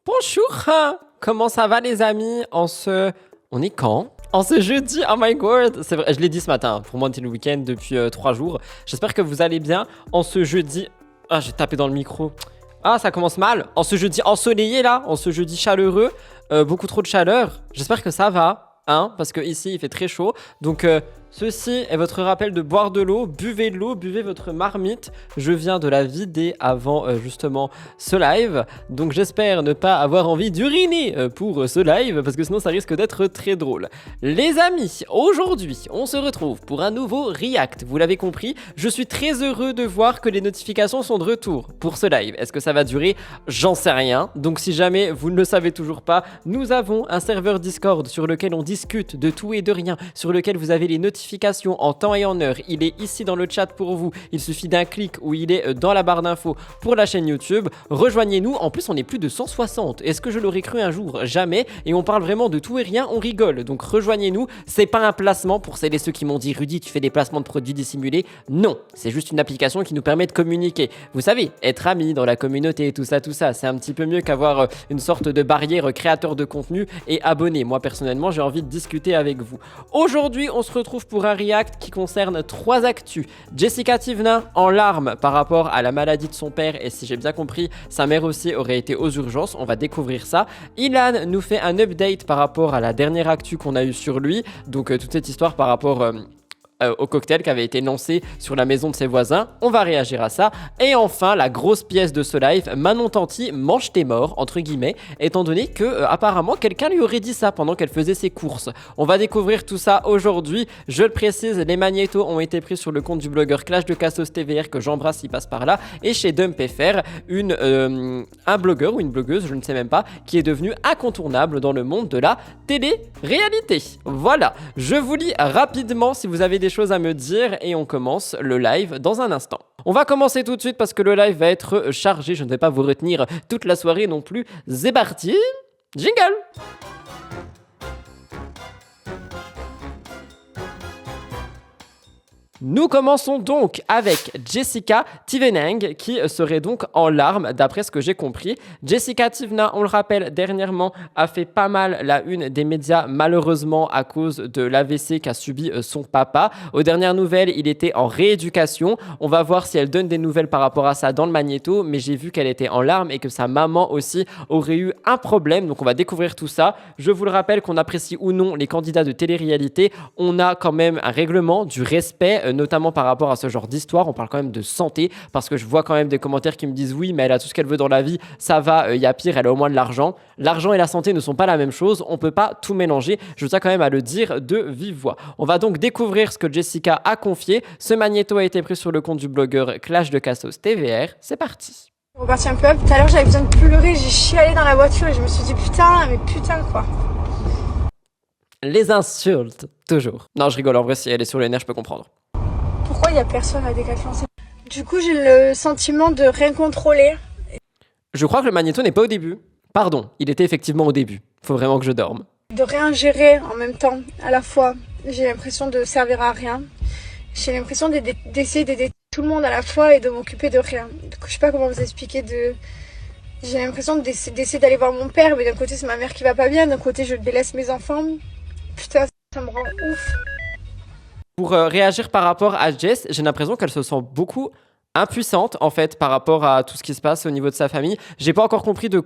Bonjour, hein. Comment ça va les amis? On est quand? En ce jeudi, oh my god, c'est vrai, je l'ai dit ce matin, pour moi c'est le week-end depuis 3 jours. J'espère que vous allez bien en ce jeudi. Ah, j'ai tapé dans le micro. Ah, ça commence mal. En ce jeudi ensoleillé là, en ce jeudi chaleureux, beaucoup trop de chaleur. J'espère que ça va, hein, parce que ici il fait très chaud. Donc ceci est votre rappel de boire de l'eau, buvez de l'eau, buvez votre marmite. Je viens de la vider avant justement ce live, donc j'espère ne pas avoir envie d'uriner pour ce live, parce que sinon ça risque d'être très drôle. Les amis, aujourd'hui, on se retrouve pour un nouveau react. Vous l'avez compris, je suis très heureux de voir que les notifications sont de retour pour ce live. Est-ce que ça va durer? J'en sais rien. Donc si jamais vous ne le savez toujours pas, nous avons un serveur Discord sur lequel on discute de tout et de rien, sur lequel vous avez les notifications en temps et en heure. Il est ici dans le chat pour vous. Il suffit d'un clic où il est dans la barre d'infos pour la chaîne YouTube. Rejoignez-nous. En plus, on est plus de 160. Est-ce que je l'aurais cru un jour? Jamais. Et on parle vraiment de tout et rien. On rigole. Donc rejoignez-nous. C'est pas un placement pour celles et ceux qui m'ont dit Rudy, tu fais des placements de produits dissimulés. Non, c'est juste une application qui nous permet de communiquer. Vous savez, être amis dans la communauté, tout ça. C'est un petit peu mieux qu'avoir une sorte de barrière créateur de contenu et abonné. Moi, personnellement, j'ai envie de discuter avec vous. Aujourd'hui, on se retrouve pour un react qui concerne 3 actus. Jessica Tivna en larmes par rapport à la maladie de son père, et si j'ai bien compris, sa mère aussi aurait été aux urgences. On va découvrir ça. Ilan nous fait un update par rapport à la dernière actu qu'on a eue sur lui. Donc toute cette histoire par rapport au cocktail qui avait été lancé sur la maison de ses voisins. On va réagir à ça. Et enfin, la grosse pièce de ce live, Manon Tanti mange tes morts, entre guillemets, étant donné que apparemment quelqu'un lui aurait dit ça pendant qu'elle faisait ses courses. On va découvrir tout ça aujourd'hui. Je le précise, les magnétos ont été pris sur le compte du blogueur Clash de Cassos TVR, que j'embrasse, il passe par là, et chez DumpFR, un blogueur ou une blogueuse, je ne sais même pas, qui est devenu incontournable dans le monde de la télé-réalité. Voilà, je vous lis rapidement si vous avez des choses à me dire et on commence le live dans un instant. On va commencer tout de suite parce que le live va être chargé, je ne vais pas vous retenir toute la soirée non plus. C'est parti, jingle! Nous commençons donc avec Jessica Tivenang qui serait donc en larmes d'après ce que j'ai compris. Jessica Tivna, on le rappelle, dernièrement a fait pas mal la une des médias malheureusement à cause de l'AVC qu'a subi son papa. Aux dernières nouvelles, il était en rééducation. On va voir si elle donne des nouvelles par rapport à ça dans le magnéto, mais j'ai vu qu'elle était en larmes et que sa maman aussi aurait eu un problème. Donc on va découvrir tout ça. Je vous le rappelle, qu'on apprécie ou non les candidats de télé-réalité, on a quand même un règlement du respect, notamment par rapport à ce genre d'histoire. On parle quand même de santé, parce que je vois quand même des commentaires qui me disent oui, mais elle a tout ce qu'elle veut dans la vie, ça va, y a pire, elle a au moins de l'argent. L'argent et la santé ne sont pas la même chose, on peut pas tout mélanger, je tiens quand même à le dire de vive voix. On va donc découvrir ce que Jessica a confié. Ce magnéto a été pris sur le compte du blogueur Clash de Cassos TVR, c'est parti. On repartit un peu up, tout à l'heure j'avais besoin de pleurer, j'ai chialé dans la voiture et je me suis dit putain, mais putain quoi. Les insultes, toujours. Non, je rigole, en vrai, si elle est sur les nerfs, je peux comprendre. Pourquoi il n'y a personne à Décathlon? Du coup, j'ai le sentiment de rien contrôler. Je crois que le magnéto n'est pas au début. Pardon, il était effectivement au début. Faut vraiment que je dorme. De rien gérer en même temps, à la fois. J'ai l'impression de servir à rien. J'ai l'impression d'essayer d'aider tout le monde à la fois et de m'occuper de rien. Du coup, je sais pas comment vous expliquer J'ai l'impression d'essayer d'aller voir mon père, mais d'un côté, c'est ma mère qui va pas bien. D'un côté, je délaisse mes enfants. Putain, ça me rend ouf. Pour réagir par rapport à Jess, j'ai l'impression qu'elle se sent beaucoup impuissante en fait par rapport à tout ce qui se passe au niveau de sa famille. J'ai pas encore compris qu'est-ce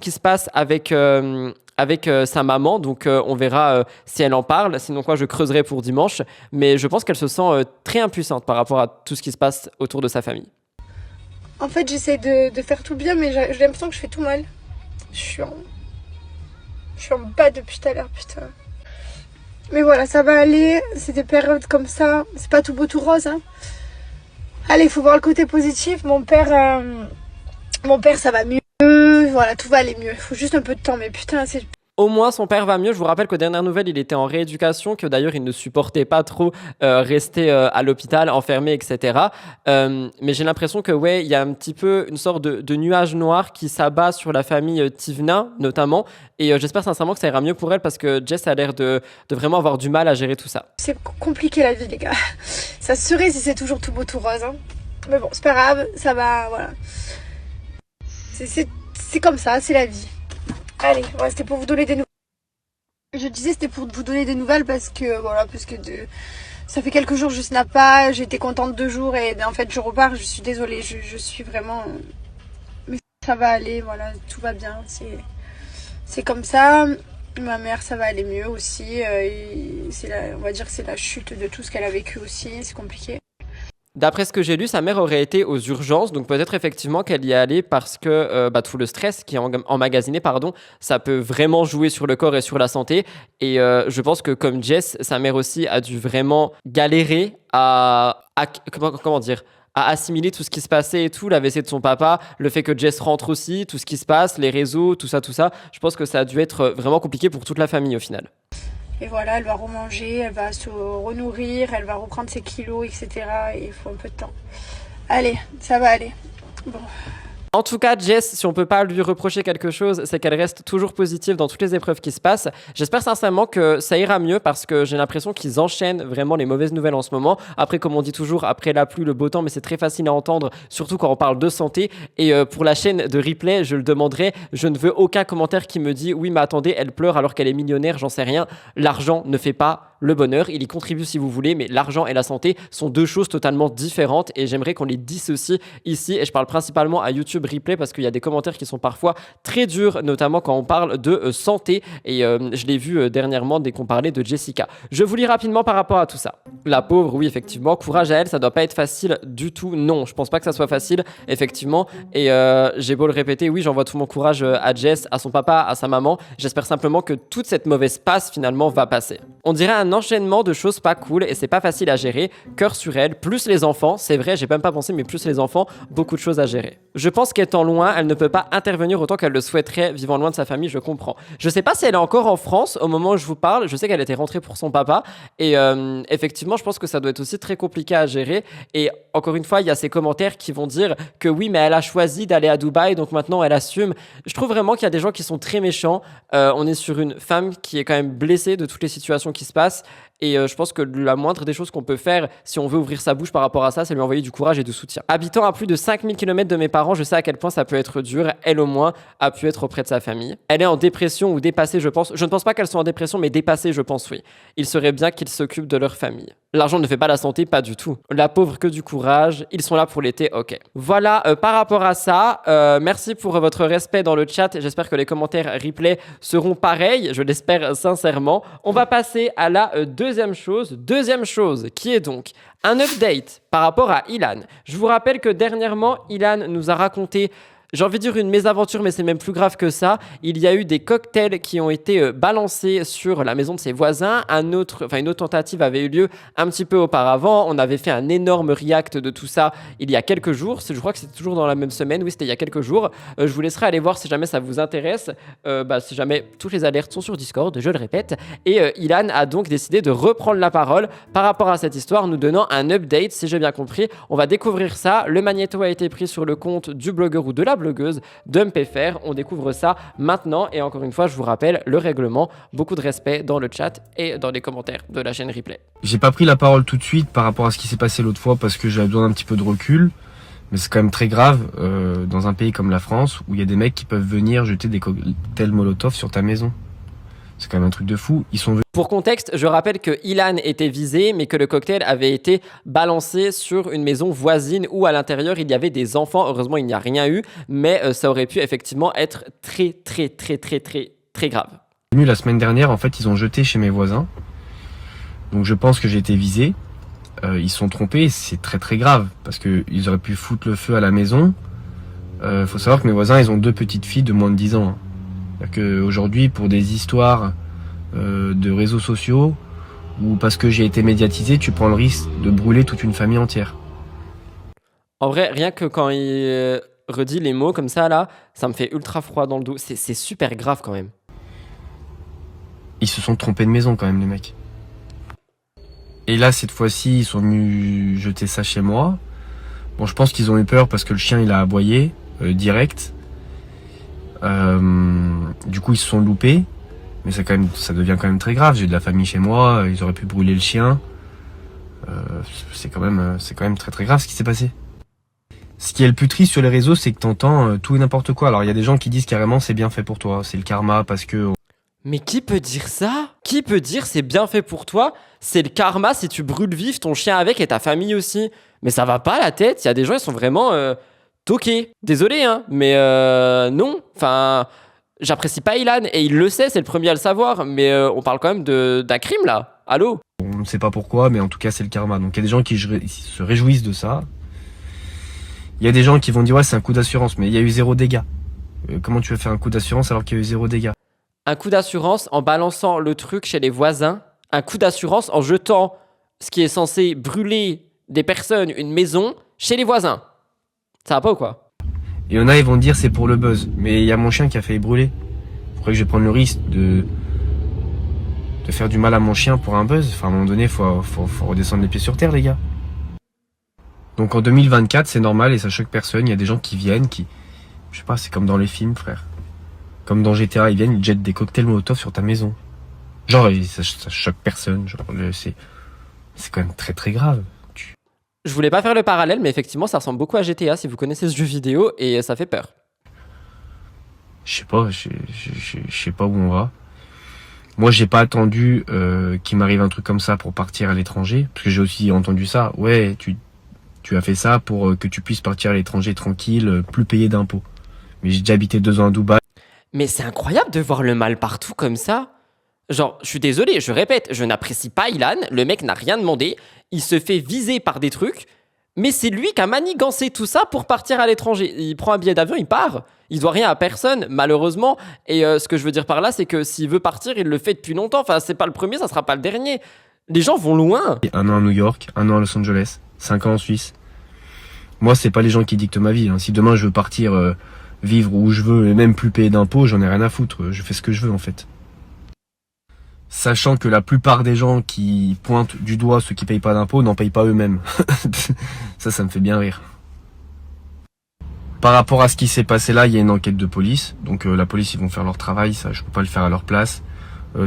qui se passe avec sa maman, donc on verra si elle en parle, sinon quoi je creuserai pour dimanche, mais je pense qu'elle se sent très impuissante par rapport à tout ce qui se passe autour de sa famille. En fait, j'essaie de faire tout bien, mais j'ai l'impression que je fais tout mal. Je suis en bas depuis tout à l'heure, putain. Mais voilà, ça va aller. C'est des périodes comme ça. C'est pas tout beau, tout rose. Hein. Allez, il faut voir le côté positif. Mon père, ça va mieux. Voilà, tout va aller mieux. Il faut juste un peu de temps. Mais putain, c'est... Au moins, son père va mieux. Je vous rappelle qu'aux dernières nouvelles, il était en rééducation, que d'ailleurs, il ne supportait pas trop rester à l'hôpital, enfermé, etc. Mais j'ai l'impression que, ouais, il y a un petit peu une sorte de nuage noir qui s'abat sur la famille Tivna, notamment. Et j'espère sincèrement que ça ira mieux pour elle, parce que Jess a l'air de vraiment avoir du mal à gérer tout ça. C'est compliqué la vie, les gars. Ça serait si c'est toujours tout beau, tout rose. Hein. Mais bon, c'est pas grave. Ça va, voilà. C'est comme ça, c'est la vie. Allez, ouais, c'était pour vous donner des nouvelles. Je disais c'était pour vous donner des nouvelles parce que voilà, ça fait quelques jours que je snap pas, j'étais contente 2 jours et en fait je repars, je suis désolée, je suis vraiment... Mais ça va aller, voilà, tout va bien, c'est comme ça. Ma mère, ça va aller mieux aussi, on va dire que c'est la chute de tout ce qu'elle a vécu aussi, c'est compliqué. D'après ce que j'ai lu, sa mère aurait été aux urgences, donc peut-être effectivement qu'elle y est allée parce que tout le stress qui est emmagasiné, pardon, ça peut vraiment jouer sur le corps et sur la santé. Et je pense que comme Jess, sa mère aussi a dû vraiment galérer comment dire, à assimiler tout ce qui se passait et tout, l'AVC de son papa, le fait que Jess rentre aussi, tout ce qui se passe, les réseaux, tout ça. Je pense que ça a dû être vraiment compliqué pour toute la famille au final. Et voilà, elle va remanger, elle va se renourrir, elle va reprendre ses kilos, etc. Et il faut un peu de temps. Allez, ça va aller. Bon. En tout cas, Jess, si on peut pas lui reprocher quelque chose, c'est qu'elle reste toujours positive dans toutes les épreuves qui se passent. J'espère sincèrement que ça ira mieux parce que j'ai l'impression qu'ils enchaînent vraiment les mauvaises nouvelles en ce moment. Après, comme on dit toujours, après la pluie, le beau temps, mais c'est très facile à entendre, surtout quand on parle de santé. Et pour la chaîne de replay, je le demanderai, je ne veux aucun commentaire qui me dit « Oui, mais attendez, elle pleure alors qu'elle est millionnaire, j'en sais rien. » L'argent ne fait pas le bonheur, il y contribue si vous voulez, mais l'argent et la santé sont deux choses totalement différentes et j'aimerais qu'on les dissocie ici. Et je parle principalement à YouTube Replay parce qu'il y a des commentaires qui sont parfois très durs, notamment quand on parle de santé. Et je l'ai vu dernièrement dès qu'on parlait de Jessica. Je vous lis rapidement par rapport à tout ça. La pauvre, oui, effectivement, courage à elle, ça doit pas être facile du tout. Non, je pense pas que ça soit facile, effectivement. Et j'ai beau le répéter, oui, j'envoie tout mon courage à Jess, à son papa, à sa maman. J'espère simplement que toute cette mauvaise passe finalement va passer. On dirait un enchaînement de choses pas cool et c'est pas facile à gérer. Cœur sur elle, plus les enfants, c'est vrai, j'ai même pas pensé, mais plus les enfants, beaucoup de choses à gérer. Je pense qu'étant loin, elle ne peut pas intervenir autant qu'elle le souhaiterait, vivant loin de sa famille, je comprends. Je sais pas si elle est encore en France au moment où je vous parle, je sais qu'elle était rentrée pour son papa et effectivement, je pense que ça doit être aussi très compliqué à gérer. Et encore une fois, il y a ces commentaires qui vont dire que oui, mais elle a choisi d'aller à Dubaï, donc maintenant elle assume. Je trouve vraiment qu'il y a des gens qui sont très méchants. On est sur une femme qui est quand même blessée de toutes les situations qui se passent. Et je pense que la moindre des choses qu'on peut faire, si on veut ouvrir sa bouche par rapport à ça, c'est lui envoyer du courage et du soutien. Habitant à plus de 5000 km de mes parents, je sais à quel point ça peut être dur. Elle, au moins, a pu être auprès de sa famille. Elle est en dépression ou dépassée, je pense. Je ne pense pas qu'elle soit en dépression, mais dépassée, je pense, oui. Il serait bien qu'ils s'occupent de leur famille. L'argent ne fait pas la santé, pas du tout. La pauvre, que du courage. Ils sont là pour l'été, ok. Voilà, par rapport à ça, merci pour votre respect dans le chat. J'espère que les commentaires replay seront pareils. Je l'espère sincèrement. On va passer à la deuxième chose qui est donc un update par rapport à Ilan. Je vous rappelle que dernièrement, Ilan nous a raconté, j'ai envie de dire une mésaventure, mais c'est même plus grave que ça. Il y a eu des cocktails qui ont été balancés sur la maison de ses voisins. Une autre tentative avait eu lieu un petit peu auparavant. On avait fait un énorme react de tout ça il y a quelques jours. Je crois que c'était toujours dans la même semaine. Oui, c'était il y a quelques jours. Je vous laisserai aller voir si jamais ça vous intéresse. Si jamais toutes les alertes sont sur Discord, je le répète. Et Ilan a donc décidé de reprendre la parole par rapport à cette histoire, nous donnant un update, si j'ai bien compris. On va découvrir ça. Le magnéto a été pris sur le compte du blogueur ou de la blogueuse d'UmpFR. On découvre ça maintenant et encore une fois, je vous rappelle le règlement. Beaucoup de respect dans le chat et dans les commentaires de la chaîne replay. J'ai pas pris la parole tout de suite par rapport à ce qui s'est passé l'autre fois parce que j'avais besoin d'un petit peu de recul. Mais c'est quand même très grave dans un pays comme la France où il y a des mecs qui peuvent venir jeter des cocktails Molotov sur ta maison. C'est quand même un truc de fou. Ils sont venus. Pour contexte, je rappelle que Ilan était visé, mais que le cocktail avait été balancé sur une maison voisine où à l'intérieur il y avait des enfants. Heureusement, il n'y a rien eu, mais ça aurait pu effectivement être très grave. La semaine dernière, en fait, ils ont jeté chez mes voisins. Donc je pense que j'ai été visé. Ils se sont trompés, c'est très grave parce que ils auraient pu foutre le feu à la maison. Faut savoir que mes voisins, ils ont 2 petites filles de moins de 10 ans. Qu'aujourd'hui, pour des histoires de réseaux sociaux ou parce que j'ai été médiatisé, tu prends le risque de brûler toute une famille entière. En vrai, rien que quand il redit les mots comme ça, là, ça me fait ultra froid dans le dos. C'est super grave quand même. Ils se sont trompés de maison quand même, les mecs. Et là, cette fois-ci, ils sont venus jeter ça chez moi. Bon, je pense qu'ils ont eu peur parce que le chien, il a aboyé direct. Du coup, ils se sont loupés. Mais ça devient quand même très grave. J'ai de la famille chez moi. Ils auraient pu brûler le chien. C'est quand même très grave ce qui s'est passé. Ce qui est le plus triste sur les réseaux, c'est que t'entends tout et n'importe quoi. Alors il y a des gens qui disent carrément c'est bien fait pour toi, c'est le karma parce que... Mais qui peut dire ça? Qui peut dire c'est bien fait pour toi? C'est le karma si tu brûles vif ton chien avec et ta famille aussi. Mais ça va pas la tête, il y a des gens, ils sont vraiment toqués. Désolé, hein, mais non. Enfin, j'apprécie pas Ilan et il le sait, c'est le premier à le savoir. Mais on parle quand même d'un crime là. Allô? On ne sait pas pourquoi, mais en tout cas c'est le karma. Donc il y a des gens qui se réjouissent de ça. Il y a des gens qui vont dire ouais c'est un coup d'assurance, mais il y a eu 0 dégâts. Comment tu veux faire un coup d'assurance alors qu'il y a eu 0 dégâts? Un coup d'assurance en balançant le truc chez les voisins. Un coup d'assurance en jetant ce qui est censé brûler des personnes, une maison, chez les voisins. Ça va pas ou quoi? Et il y en a, ils vont dire c'est pour le buzz. Mais il y a mon chien qui a failli brûler. Pourquoi que je vais prendre le risque de faire du mal à mon chien pour un buzz? Enfin, à un moment donné, faut redescendre les pieds sur terre, les gars. Donc en 2024, c'est normal et ça choque personne. Il y a des gens qui viennent, je sais pas, c'est comme dans les films, frère. Comme dans GTA, ils viennent, ils jettent des cocktails Molotov sur ta maison. Genre, ça choque personne. Genre, c'est quand même très très grave. Je voulais pas faire le parallèle, mais effectivement, ça ressemble beaucoup à GTA si vous connaissez ce jeu vidéo et ça fait peur. Je sais pas où on va. Moi, j'ai pas attendu qu'il m'arrive un truc comme ça pour partir à l'étranger, parce que j'ai aussi entendu ça. Ouais, tu as fait ça pour que tu puisses partir à l'étranger tranquille, plus payer d'impôts. Mais j'ai déjà habité 2 ans à Dubaï. Mais c'est incroyable de voir le mal partout comme ça. Genre, je suis désolé, je répète, je n'apprécie pas Ilan, le mec n'a rien demandé, il se fait viser par des trucs, mais c'est lui qui a manigancé tout ça pour partir à l'étranger. Il prend un billet d'avion, il part, il doit rien à personne, malheureusement, et ce que je veux dire par là, c'est que s'il veut partir, il le fait depuis longtemps, enfin, c'est pas le premier, ça sera pas le dernier. Les gens vont loin. 1 an à New York, 1 an à Los Angeles, 5 ans en Suisse. Moi, c'est pas les gens qui dictent ma vie. Hein. Si demain je veux partir vivre où je veux et même plus payer d'impôts, j'en ai rien à foutre. Je fais ce que je veux en fait. Sachant que la plupart des gens qui pointent du doigt ceux qui payent pas d'impôts n'en payent pas eux-mêmes. Ça me fait bien rire. Par rapport à ce qui s'est passé là, il y a une enquête de police. Donc la police, ils vont faire leur travail, ça je peux pas le faire à leur place.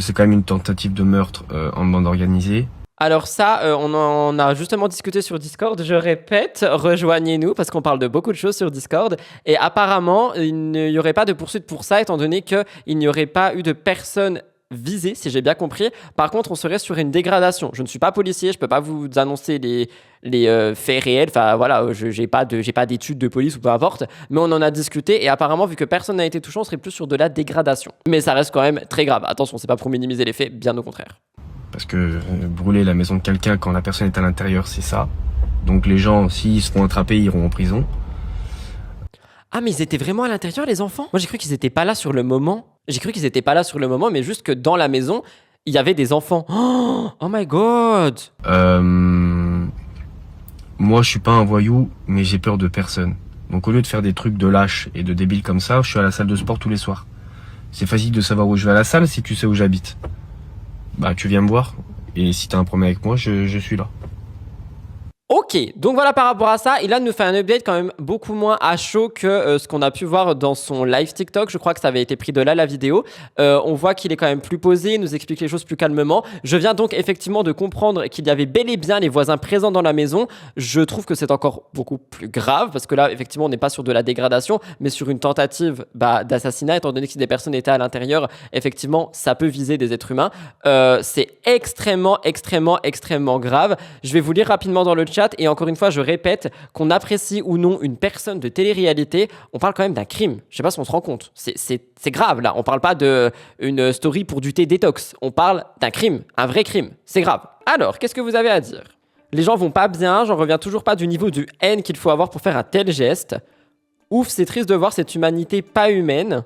C'est quand même une tentative de meurtre en bande organisée. Alors ça, on en a justement discuté sur Discord, je répète, rejoignez-nous parce qu'on parle de beaucoup de choses sur Discord et apparemment, il n'y aurait pas de poursuite pour ça étant donné qu'il n'y aurait pas eu de personnes visées, si j'ai bien compris. Par contre, on serait sur une dégradation. Je ne suis pas policier, je peux pas vous annoncer les faits réels, enfin voilà, j'ai pas d'études de police ou peu importe, mais on en a discuté et apparemment, vu que personne n'a été touché, on serait plus sur de la dégradation. Mais ça reste quand même très grave. Attention, c'est pas pour minimiser les faits, bien au contraire. Parce que brûler la maison de quelqu'un quand la personne est à l'intérieur, c'est ça. Donc les gens, s'ils se font attraper, ils iront en prison. Ah, mais ils étaient vraiment à l'intérieur, les enfants? Moi, j'ai cru qu'ils étaient pas là sur le moment. J'ai cru qu'ils étaient pas là sur le moment, mais juste que dans la maison, il y avait des enfants. Oh my god! Moi, je suis pas un voyou, mais j'ai peur de personne. Donc au lieu de faire des trucs de lâche et de débile comme ça, je suis à la salle de sport tous les soirs. C'est facile de savoir où je vais à la salle si tu sais où j'habite. Bah tu viens me voir, et si t'as un problème avec moi, je suis là. Ok, donc voilà par rapport à ça, Ilan nous fait un update quand même beaucoup moins à chaud que ce qu'on a pu voir dans son live TikTok. Je crois que ça avait été pris de là la vidéo. On voit qu'il est quand même plus posé, il nous explique les choses plus calmement. Je viens donc effectivement de comprendre qu'il y avait bel et bien les voisins présents dans la maison. Je trouve que c'est encore beaucoup plus grave parce que là effectivement on n'est pas sur de la dégradation mais sur une tentative d'assassinat étant donné que si des personnes étaient à l'intérieur, effectivement ça peut viser des êtres humains. C'est extrêmement grave. Je vais vous lire rapidement dans le chat. Et encore une fois, je répète, qu'on apprécie ou non une personne de télé-réalité, on parle quand même d'un crime. Je sais pas si on se rend compte. C'est grave là. On parle pas d'une story pour du thé détox. On parle d'un crime, un vrai crime. C'est grave. Alors, qu'est-ce que vous avez à dire? Les gens vont pas bien. J'en reviens toujours pas du niveau de haine qu'il faut avoir pour faire un tel geste. Ouf, c'est triste de voir cette humanité pas humaine.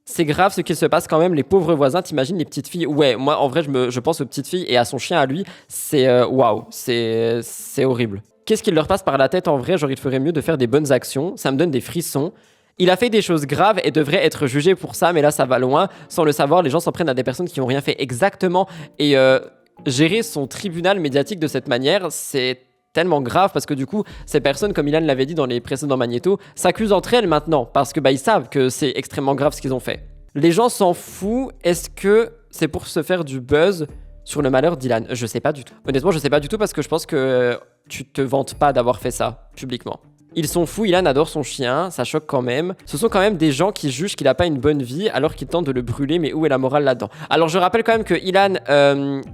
C'est grave ce qu'il se passe quand même, les pauvres voisins, t'imagines les petites filles. Ouais, moi en vrai je pense aux petites filles et à son chien à lui, c'est waouh, c'est horrible. Qu'est-ce qu'il leur passe par la tête en vrai? Genre il ferait mieux de faire des bonnes actions, ça me donne des frissons. Il a fait des choses graves et devrait être jugé pour ça, mais là ça va loin. Sans le savoir, les gens s'en prennent à des personnes qui n'ont rien fait exactement. Et gérer son tribunal médiatique de cette manière, c'est tellement grave parce que du coup, ces personnes, comme Ilan l'avait dit dans les précédents Magnéto, s'accusent entre elles maintenant parce que ils savent que c'est extrêmement grave ce qu'ils ont fait. Les gens s'en foutent. Est-ce que c'est pour se faire du buzz sur le malheur d'Ilan? Je sais pas du tout. Honnêtement, je sais pas du tout parce que je pense que tu te vantes pas d'avoir fait ça publiquement. Ils sont fous, Ilan adore son chien, ça choque quand même. Ce sont quand même des gens qui jugent qu'il a pas une bonne vie alors qu'ils tentent de le brûler, mais où est la morale là-dedans? Alors je rappelle quand même que Ilan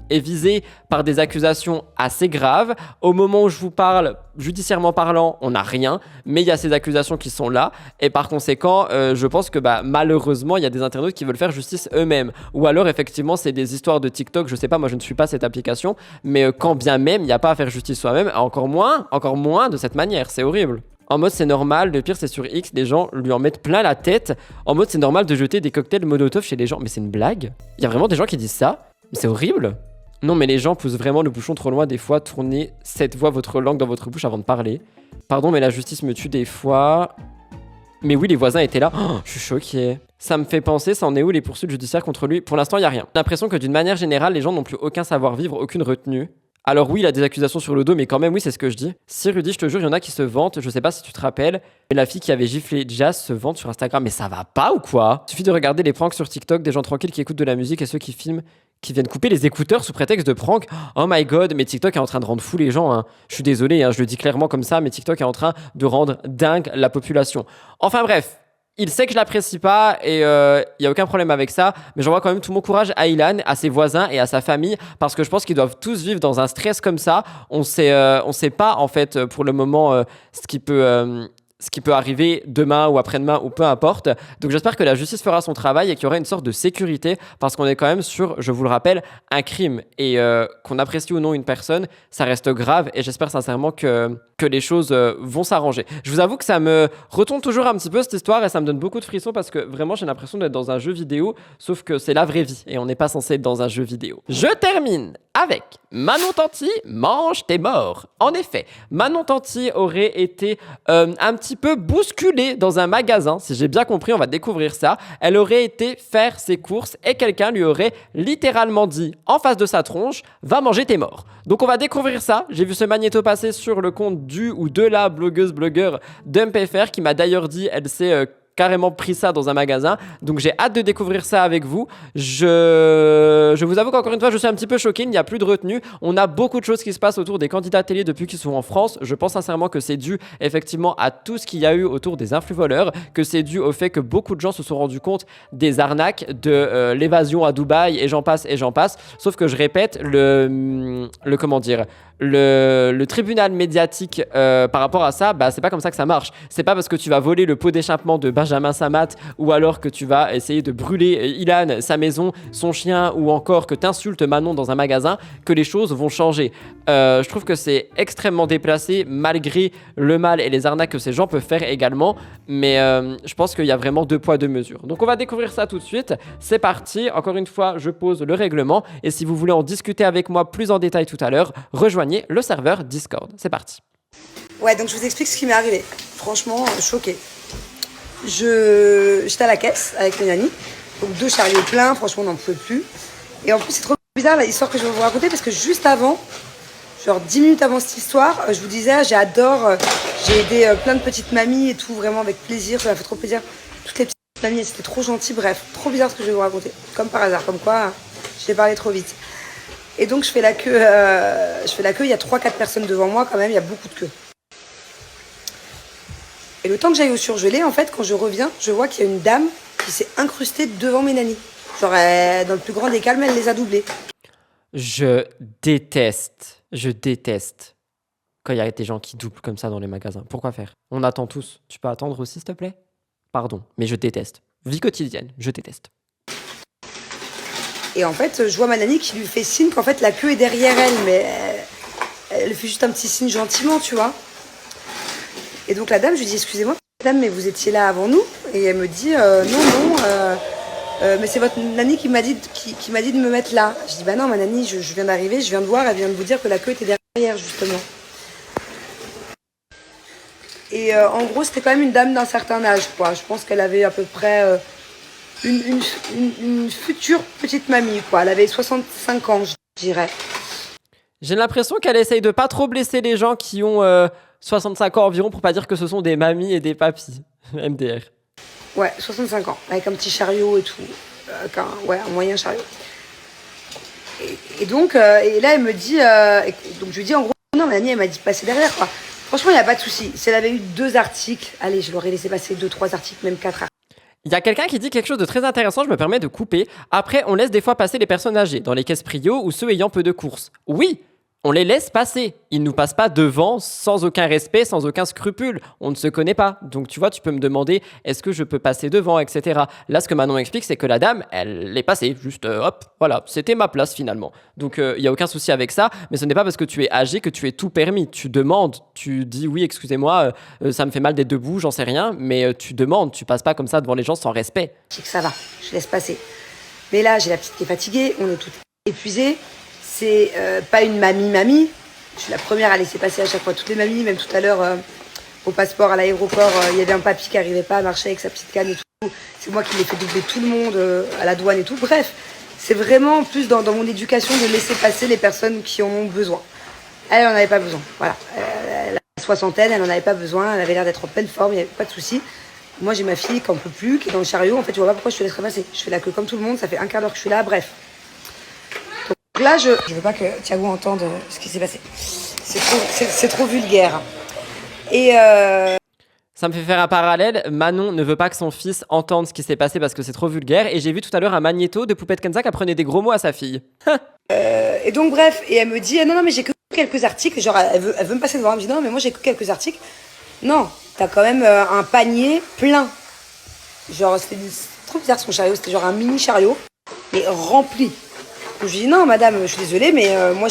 est visé par des accusations assez graves. Au moment où je vous parle, judiciairement parlant, on n'a rien, mais il y a ces accusations qui sont là, et par conséquent, je pense que malheureusement, il y a des internautes qui veulent faire justice eux-mêmes. Ou alors effectivement, c'est des histoires de TikTok, je sais pas, moi je ne suis pas cette application, mais quand bien même, il n'y a pas à faire justice soi-même, encore moins de cette manière, c'est horrible. En mode c'est normal, le pire c'est sur X, les gens lui en mettent plein la tête. En mode c'est normal de jeter des cocktails Molotov chez les gens. Mais c'est une blague? Il y a vraiment des gens qui disent ça? Mais c'est horrible. Non mais les gens poussent vraiment le bouchon trop loin des fois. Tournez cette fois votre langue dans votre bouche avant de parler. Pardon mais la justice me tue des fois. Mais oui les voisins étaient là. Oh, je suis choquée. Ça me fait penser, ça en est où les poursuites judiciaires contre lui? Pour l'instant il n'y a rien. J'ai l'impression que d'une manière générale les gens n'ont plus aucun savoir-vivre, aucune retenue. Alors oui, il a des accusations sur le dos, mais quand même, oui, c'est ce que je dis. Si Rudy, je te jure, il y en a qui se vantent, je sais pas si tu te rappelles, mais la fille qui avait giflé Jazz se vante sur Instagram, mais ça va pas ou quoi? Il suffit de regarder les pranks sur TikTok, des gens tranquilles qui écoutent de la musique et ceux qui filment, qui viennent couper les écouteurs sous prétexte de prank. Oh my god, mais TikTok est en train de rendre fou les gens, hein. Je suis désolé, hein, je le dis clairement comme ça, mais TikTok est en train de rendre dingue la population. Enfin bref. Il sait que je l'apprécie pas et il y a aucun problème avec ça, mais j'envoie quand même tout mon courage à Ilan, à ses voisins et à sa famille parce que je pense qu'ils doivent tous vivre dans un stress comme ça. On sait pas en fait pour le moment ce qui peut arriver demain ou après-demain ou peu importe. Donc j'espère que la justice fera son travail et qu'il y aura une sorte de sécurité parce qu'on est quand même sur, je vous le rappelle, un crime et qu'on apprécie ou non une personne, ça reste grave et j'espère sincèrement que les choses vont s'arranger. Je vous avoue que ça me retourne toujours un petit peu cette histoire et ça me donne beaucoup de frissons parce que vraiment j'ai l'impression d'être dans un jeu vidéo sauf que c'est la vraie vie et on n'est pas censé être dans un jeu vidéo. Je termine avec Manon Tanti, mange tes morts. En effet, Manon Tanti aurait été un petit peu bousculée dans un magasin, si j'ai bien compris, on va découvrir ça. Elle aurait été faire ses courses et quelqu'un lui aurait littéralement dit en face de sa tronche, va manger tes morts. Donc on va découvrir ça. J'ai vu ce magnéto passer sur le compte du ou de la blogueur DumpFR qui m'a d'ailleurs dit, elle s'est carrément pris ça dans un magasin. Donc j'ai hâte de découvrir ça avec vous. Je vous avoue qu'encore une fois, je suis un petit peu choqué. Il n'y a plus de retenue. On a beaucoup de choses qui se passent autour des candidats télé depuis qu'ils sont en France. Je pense sincèrement que c'est dû effectivement à tout ce qu'il y a eu autour des influvoleurs, que c'est dû au fait que beaucoup de gens se sont rendus compte des arnaques, de l'évasion à Dubaï et j'en passe et j'en passe. Sauf que je répète, le tribunal médiatique par rapport à ça, c'est pas comme ça que ça marche. C'est pas parce que tu vas voler le pot d'échappement de Benjamin Samat ou alors que tu vas essayer de brûler Ilan, sa maison, son chien ou encore que t'insultes Manon dans un magasin que les choses vont changer. Je trouve que c'est extrêmement déplacé malgré le mal et les arnaques que ces gens peuvent faire également. Mais je pense qu'il y a vraiment deux poids deux mesures. Donc on va découvrir ça tout de suite. C'est parti. Encore une fois, je pose le règlement. Et si vous voulez en discuter avec moi plus en détail tout à l'heure, rejoignez le serveur Discord. C'est parti. Ouais, donc je vous explique ce qui m'est arrivé. Franchement, choquée. J'étais à la caisse avec mes amis. Donc 2 chariots pleins, franchement, on n'en pouvait plus. Et en plus, c'est trop bizarre l'histoire que je vais vous raconter parce que juste avant, genre 10 minutes avant cette histoire, je vous disais, j'ai aidé plein de petites mamies et tout, vraiment avec plaisir. Ça m'a fait trop plaisir. Toutes les petites mamies, c'était trop gentil. Bref, trop bizarre ce que je vais vous raconter. Comme par hasard, comme quoi j'ai parlé trop vite. Et donc je fais la queue, il y a 3-4 personnes devant moi quand même, il y a beaucoup de queues. Et le temps que j'aille au surgelé, en fait, quand je reviens, je vois qu'il y a une dame qui s'est incrustée devant mes nannies. Genre, dans le plus grand des calmes, elle les a doublées. Je déteste quand il y a des gens qui doublent comme ça dans les magasins. Pourquoi faire? On attend tous. Tu peux attendre aussi, s'il te plaît? Pardon, mais je déteste. Vie quotidienne, je déteste. Et en fait, je vois ma nanny qui lui fait signe qu'en fait, la queue est derrière elle, mais elle fait juste un petit signe gentiment, tu vois. Et donc la dame, je lui dis, excusez-moi, madame, mais vous étiez là avant nous? Et elle me dit, non, mais c'est votre nanny qui m'a dit de me mettre là. Je dis, bah non, ma nanny, je viens d'arriver, je viens de voir, elle vient de vous dire que la queue était derrière, justement. Et en gros, c'était quand même une dame d'un certain âge, quoi. Je pense qu'elle avait à peu près une future petite mamie, quoi. Elle avait 65 ans, je dirais. J'ai l'impression qu'elle essaye de pas trop blesser les gens qui ont 65 ans environ pour pas dire que ce sont des mamies et des papis. MDR. Ouais, 65 ans, avec un petit chariot et tout. Un moyen chariot. Et donc, et là, elle me dit... donc, je lui dis, en gros, non, ma nanny, elle m'a dit de passer derrière, quoi. Franchement, il n'y a pas de souci. Si elle avait eu 2 articles, allez, je l'aurais laissé passer 2, 3 articles, même 4 articles. Il y a quelqu'un qui dit quelque chose de très intéressant, je me permets de couper. Après, on laisse des fois passer les personnes âgées, dans les caisses prio ou ceux ayant peu de courses. Oui, on les laisse passer. Ils ne nous passent pas devant sans aucun respect, sans aucun scrupule. On ne se connaît pas. Donc tu vois, tu peux me demander, est-ce que je peux passer devant, etc. Là, ce que Manon explique, c'est que la dame, elle est passée. Juste, hop, voilà, c'était ma place finalement. Donc il n'y a aucun souci avec ça. Mais ce n'est pas parce que tu es âgé que tu es tout permis. Tu demandes, tu dis oui, excusez-moi, ça me fait mal d'être debout, j'en sais rien. Mais tu demandes, tu passes pas comme ça devant les gens sans respect. Je sais que ça va, je laisse passer. Mais là, j'ai la petite qui est fatiguée, on est toutes épuisées. C'est pas une mamie. Je suis la première à laisser passer à chaque fois toutes les mamies. Même tout à l'heure, au passeport, à l'aéroport, il y avait un papy qui n'arrivait pas à marcher avec sa petite canne et tout. C'est moi qui l'ai fait doubler tout le monde à la douane et tout. Bref, c'est vraiment plus dans mon éducation de laisser passer les personnes qui en ont besoin. Elle n'en avait pas besoin. Voilà. La soixantaine, elle n'en avait pas besoin. Elle avait l'air d'être en pleine forme, il n'y avait pas de souci. Moi, j'ai ma fille qui n'en peut plus, qui est dans le chariot. En fait, je vois pas pourquoi je te laisserais passer. Je fais la queue comme tout le monde, ça fait un quart d'heure que je suis là, bref. Donc là, je veux pas que Thiago entende ce qui s'est passé. C'est trop vulgaire. Et Ça me fait faire un parallèle. Manon ne veut pas que son fils entende ce qui s'est passé parce que c'est trop vulgaire. Et j'ai vu tout à l'heure un magnéto de Poupette Kenza qui apprenait des gros mots à sa fille. et donc, bref, et elle me dit non, mais j'ai que quelques articles. Genre, elle veut me passer devant. Elle me dit non, mais moi, j'ai que quelques articles. Non, t'as quand même un panier plein. Genre, c'était trop bizarre son chariot. C'était genre un mini chariot, mais rempli. Donc, je lui dis non, madame, je suis désolée, mais moi,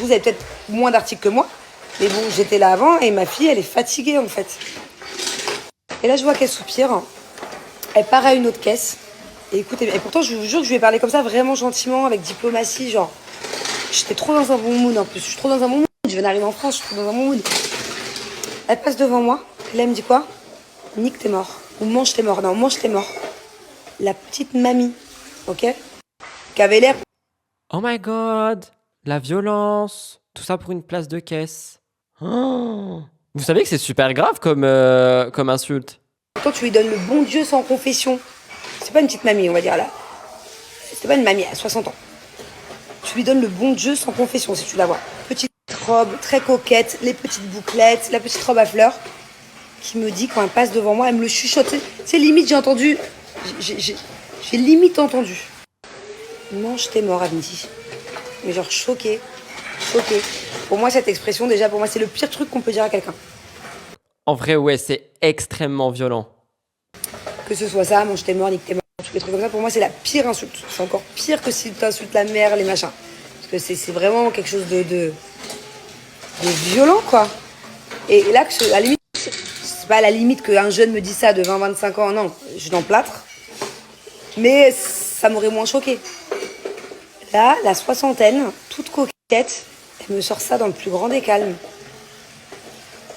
vous avez peut-être moins d'articles que moi. Mais bon, j'étais là avant et ma fille, elle est fatiguée en fait. Et là, je vois qu'elle soupire. Elle part à une autre caisse. Et écoutez, et pourtant, je vous jure que je lui ai parlé comme ça, vraiment gentiment, avec diplomatie. Genre, j'étais trop dans un bon mood en plus. Je suis trop dans un bon mood. Je viens d'arriver en France, je suis trop dans un bon mood. Elle passe devant moi. Et là, elle me dit quoi? Nique tes morts. Ou mange tes morts. Non, mange tes morts. La petite mamie, ok? Qui avait l'air. Oh my god, la violence. Tout ça pour une place de caisse. Oh. Vous savez que c'est super grave comme insulte. Toi, tu lui donnes le bon Dieu sans confession. C'est pas une petite mamie, on va dire là. C'était pas une mamie à 60 ans. Tu lui donnes le bon Dieu sans confession, si tu la vois. Petite robe, très coquette, les petites bouclettes, la petite robe à fleurs, qui me dit quand elle passe devant moi, elle me le chuchote. C'est limite, j'ai entendu. J'ai limite entendu. Mange tes morts à midi. Mais genre choquée. Pour moi, cette expression, déjà, pour moi, c'est le pire truc qu'on peut dire à quelqu'un. En vrai, ouais, c'est extrêmement violent. Que ce soit ça, mange tes morts, nique tes morts, tous les trucs comme ça, pour moi, c'est la pire insulte. C'est encore pire que si tu insultes la mère, les machins. Parce que c'est vraiment quelque chose de violent, quoi. Et là, à la limite, c'est pas à la limite qu'un jeune me dise ça de 20-25 ans, non, je l'emplâtre. Mais ça m'aurait moins choqué. Là, la soixantaine, toute coquette, elle me sort ça dans le plus grand des calmes.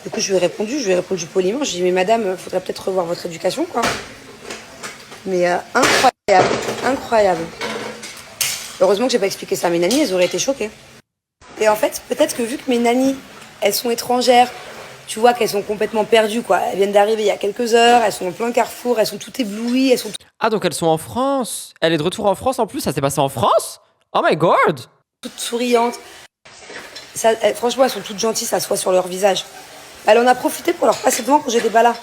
Du coup, je lui ai répondu poliment. Je lui ai dit, mais madame, faudrait peut-être revoir votre éducation, quoi. Mais incroyable. Heureusement que j'ai pas expliqué ça à mes nannies, elles auraient été choquées. Et en fait, peut-être que vu que mes nannies, elles sont étrangères, tu vois qu'elles sont complètement perdues, quoi. Elles viennent d'arriver il y a quelques heures, elles sont en plein carrefour, elles sont toutes éblouies, elles sont... Ah, donc elles sont en France. Elle est de retour en France en plus, ça s'est passé en France? Oh my god! Toutes souriantes. Franchement, elles sont toutes gentilles, ça se voit sur leur visage. Elle en a profité pour leur passer devant quand j'étais pas là.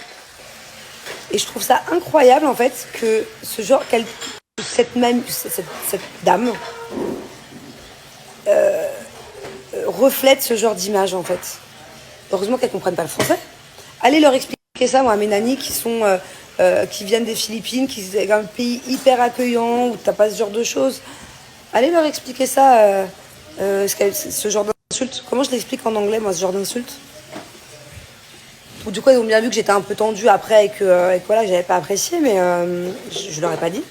Et je trouve ça incroyable, en fait, que ce genre, cette dame reflète ce genre d'image, en fait. Heureusement qu'elles comprennent pas le français. Allez leur expliquer ça, moi, à mes nannies qui viennent des Philippines, qui est un pays hyper accueillant, où t'as pas ce genre de choses. Allez leur expliquer ça, ce genre d'insulte. Comment je l'explique en anglais, moi, ce genre d'insulte? Du coup, ils ont bien vu que j'étais un peu tendue après et que voilà, j'avais pas apprécié, mais je leur ai pas dit.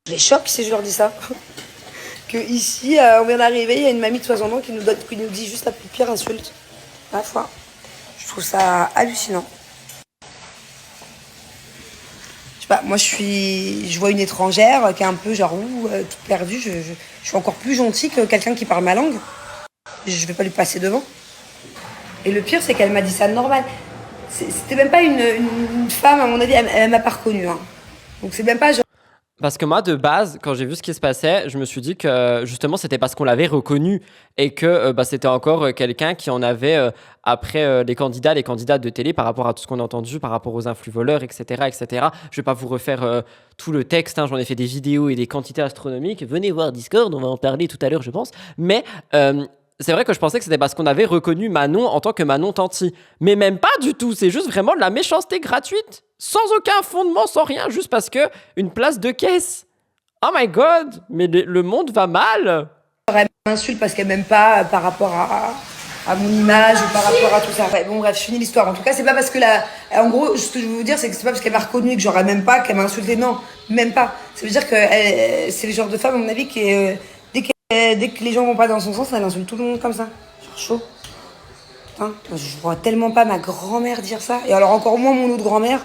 Je les choque si je leur dis ça. Que ici, on vient d'arriver, il y a une mamie de 60 ans qui nous dit juste la plus pire insulte. À la fois. Je trouve ça hallucinant. Je sais pas, moi je vois une étrangère qui est un peu genre toute perdue. Je suis encore plus gentille que quelqu'un qui parle ma langue. Je vais pas lui passer devant. Et le pire, c'est qu'elle m'a dit ça normal. C'était même pas une femme, à mon avis, elle m'a pas reconnue. Hein. Donc c'est même pas genre... Parce que moi, de base, quand j'ai vu ce qui se passait, je me suis dit que justement, c'était parce qu'on l'avait reconnu et que c'était encore quelqu'un qui en avait, après les candidates de télé, par rapport à tout ce qu'on a entendu, par rapport aux influx voleurs, etc., etc. Je vais pas vous refaire tout le texte, hein, j'en ai fait des vidéos et des quantités astronomiques. Venez voir Discord, on va en parler tout à l'heure, je pense. Mais c'est vrai que je pensais que c'était parce qu'on avait reconnu Manon en tant que Manon Tanti. Mais même pas du tout, c'est juste vraiment de la méchanceté gratuite. Sans aucun fondement, sans rien, juste parce que une place de caisse. Oh my god, mais le monde va mal. Elle m'insulte parce qu'elle m'aime pas par rapport à mon image ou par rapport à tout ça. Ouais, bon bref, je finis l'histoire. En tout cas, c'est pas parce que en gros, ce que je veux vous dire, c'est que c'est pas parce qu'elle m'a reconnu que j'aurais même pas, qu'elle m'a insulté. Non, même pas. Ça veut dire que c'est le genre de femme, à mon avis, qui est, dès que les gens vont pas dans son sens, elle insulte tout le monde comme ça. Genre chaud. Putain, je vois tellement pas ma grand-mère dire ça. Et alors encore moins mon autre grand-mère.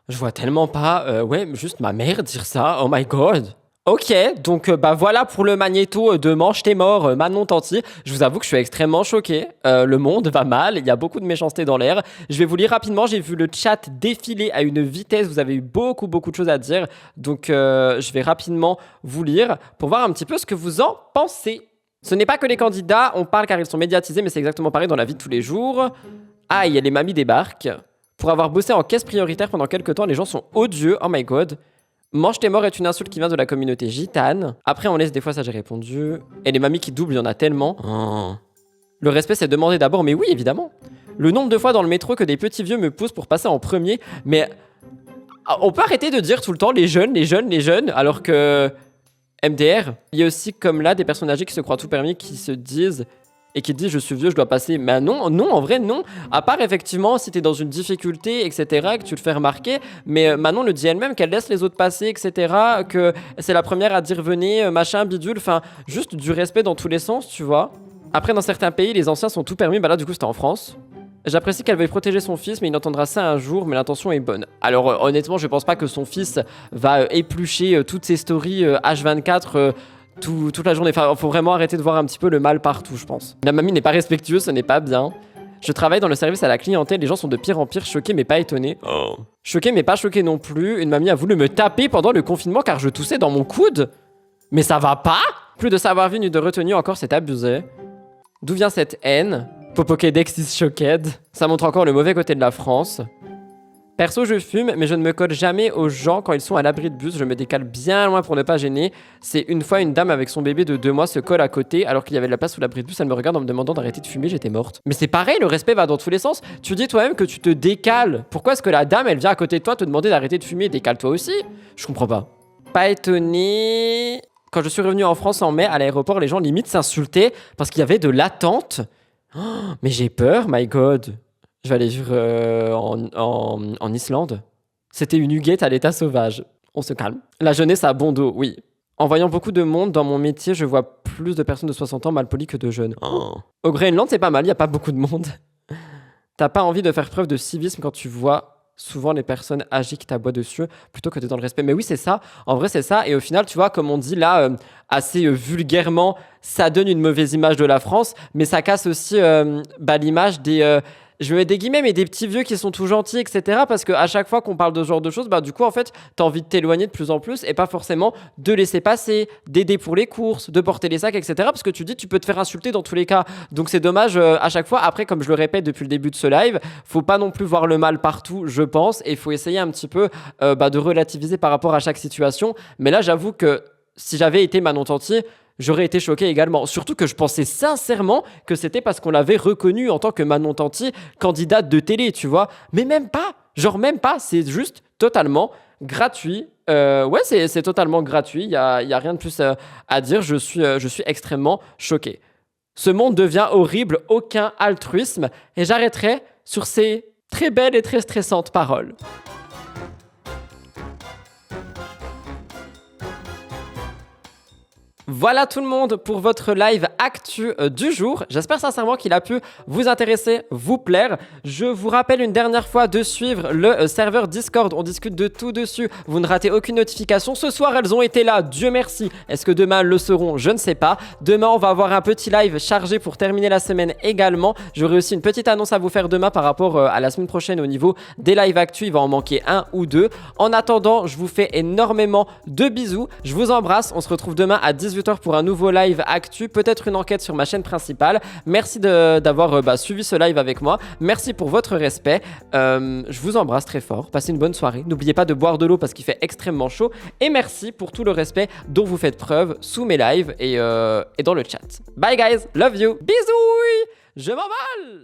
Je vois tellement pas, juste ma mère dire ça. Oh my god. Ok, donc voilà pour le magnéto de Mange tes morts, Manon Tanti. Je vous avoue que je suis extrêmement choqué. Le monde va mal, il y a beaucoup de méchanceté dans l'air. Je vais vous lire rapidement, j'ai vu le chat défiler à une vitesse, vous avez eu beaucoup de choses à dire. Donc je vais rapidement vous lire pour voir un petit peu ce que vous en pensez. Ce n'est pas que les candidats, on parle car ils sont médiatisés, mais c'est exactement pareil dans la vie de tous les jours. Aïe, les mamies débarquent. Pour avoir bossé en caisse prioritaire pendant quelques temps, les gens sont odieux, oh my god. Mange tes morts est une insulte qui vient de la communauté gitane. Après, on laisse des fois, ça j'ai répondu. Et les mamies qui doublent, il y en a tellement. Oh. Le respect, c'est demander d'abord, mais oui, évidemment. Le nombre de fois dans le métro que des petits vieux me poussent pour passer en premier, mais on peut arrêter de dire tout le temps les jeunes, alors que MDR, il y a aussi comme là des personnes âgées qui se croient tout permis, qui se disent et qui disent je suis vieux, je dois passer. Mais non, en vrai, non. À part effectivement si t'es dans une difficulté, etc., que tu le fais remarquer. Mais Manon le dit elle-même qu'elle laisse les autres passer, etc., que c'est la première à dire venez, machin, bidule. Enfin, juste du respect dans tous les sens, tu vois. Après, dans certains pays, les anciens sont tout permis. Bah là, du coup, c'était en France. J'apprécie qu'elle veuille protéger son fils, mais il entendra ça un jour, mais l'intention est bonne. Alors, honnêtement, je pense pas que son fils va éplucher toutes ses stories H24 toute la journée. Enfin, faut vraiment arrêter de voir un petit peu le mal partout, je pense. La mamie n'est pas respectueuse, ce n'est pas bien. Je travaille dans le service à la clientèle, les gens sont de pire en pire, choqués mais pas étonnés. Oh. Choqués mais pas choqués non plus. Une mamie a voulu me taper pendant le confinement car je toussais dans mon coude. Mais ça va pas? Plus de savoir-vivre ni de retenue encore, c'est abusé. D'où vient cette haine? Popokédex is shocked. Ça montre encore le mauvais côté de la France. Perso, je fume, mais je ne me colle jamais aux gens quand ils sont à l'abri de bus. Je me décale bien loin pour ne pas gêner. C'est une fois une dame avec son bébé de 2 mois se colle à côté alors qu'il y avait de la place sous l'abri de bus. Elle me regarde en me demandant d'arrêter de fumer, j'étais morte. Mais c'est pareil, le respect va dans tous les sens. Tu dis toi-même que tu te décales. Pourquoi est-ce que la dame, elle vient à côté de toi te demander d'arrêter de fumer? Décale-toi aussi. Je comprends pas. Pas étonné. Quand je suis revenu en France en mai, à l'aéroport, les gens limite s'insultaient parce qu'il y avait de l'attente. Oh, mais j'ai peur, my god. Je vais aller vivre en Islande. C'était une huguette à l'état sauvage. On se calme. La jeunesse a bon dos, oui. En voyant beaucoup de monde dans mon métier, je vois plus de personnes de 60 ans malpolies que de jeunes. Oh. Au Groenland, c'est pas mal, il n'y a pas beaucoup de monde. T'as pas envie de faire preuve de civisme quand tu vois souvent les personnes âgées qui t'aboient dessus plutôt que d'être dans le respect. Mais oui, c'est ça. En vrai, c'est ça. Et au final, tu vois, comme on dit là, assez vulgairement, ça donne une mauvaise image de la France, mais ça casse aussi l'image des... je mets des guillemets, mais des petits vieux qui sont tout gentils, etc. Parce qu'à chaque fois qu'on parle de ce genre de choses, du coup, en fait, t'as envie de t'éloigner de plus en plus et pas forcément de laisser passer, d'aider pour les courses, de porter les sacs, etc. Parce que tu dis, tu peux te faire insulter dans tous les cas. Donc c'est dommage à chaque fois. Après, comme je le répète depuis le début de ce live, faut pas non plus voir le mal partout, je pense. Et il faut essayer un petit peu de relativiser par rapport à chaque situation. Mais là, j'avoue que si j'avais été Manon Tanti, j'aurais été choqué également. Surtout que je pensais sincèrement que c'était parce qu'on l'avait reconnue en tant que Manon Tanti, candidate de télé, tu vois. Mais même pas. Genre même pas. C'est juste totalement gratuit. Ouais, c'est totalement gratuit. Il y a rien de plus à dire. Je suis extrêmement choqué. Ce monde devient horrible. Aucun altruisme. Et j'arrêterai sur ces très belles et très stressantes paroles. Voilà tout le monde pour votre live actu du jour. J'espère sincèrement qu'il a pu vous intéresser, vous plaire. Je vous rappelle une dernière fois de suivre le serveur Discord. On discute de tout dessus. Vous ne ratez aucune notification. Ce soir, elles ont été là. Dieu merci. Est-ce que demain, elles le seront? Je ne sais pas. Demain, on va avoir un petit live chargé pour terminer la semaine également. J'aurai aussi une petite annonce à vous faire demain par rapport à la semaine prochaine au niveau des lives actu. Il va en manquer un ou deux. En attendant, je vous fais énormément de bisous. Je vous embrasse. On se retrouve demain à 18h pour un nouveau live actu, peut-être une enquête sur ma chaîne principale. Merci d'avoir suivi ce live avec moi. Merci pour votre respect. Je vous embrasse très fort. Passez une bonne soirée. N'oubliez pas de boire de l'eau parce qu'il fait extrêmement chaud. Et merci pour tout le respect dont vous faites preuve sous mes lives et dans le chat. Bye guys, love you. Bisous. Je m'envole.